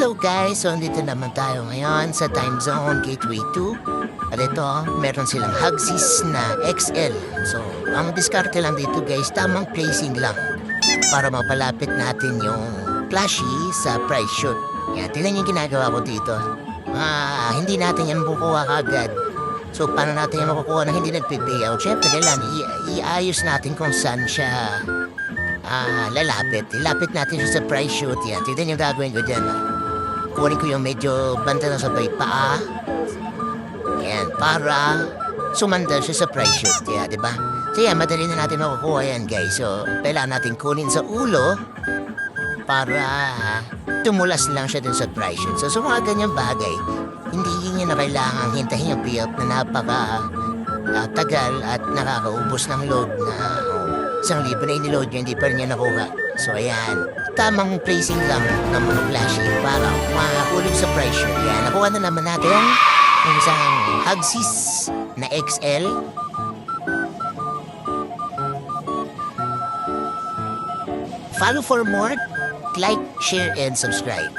Hello guys! So, andito naman tayo ngayon sa time zone Gateway 2. At ito, meron silang Hugsies na XL. So, ang diskarte lang dito guys, tamang placing lang para mapalapit natin yung plushie sa price shoot. Yan, tingnan yung ginagawa ko dito. Hindi natin yan makukuha kagad. So, paano natin yan makukuha na hindi nagpipayout? Siyempre, kailangan iayos natin kung saan siya lalapit. Ilapit natin siya sa price shoot. Yan, tignan yung gagawin ko dyan. Kunin ko yung medyo banda na sabay paa. Yan, para sumandal siya sa price shoot. Yan, diba? So yan, madali na natin makukuha yan, guys. So, kailangan natin kunin sa ulo para tumulas lang siya dun sa price shoot. So, sa mga ganyang bagay, hindi niya na kailangan hintahin yung payout na tagal at nakakaubos ng load na 1,000 na iniload niya, hindi pa rin niya nakuha. So, ayan. Tamang placing lang ng mga flashing para makahulog sa price shoot. Ayan, nakuha na naman natin yung isang Hugsies na XL. Follow for more, like, share, and subscribe.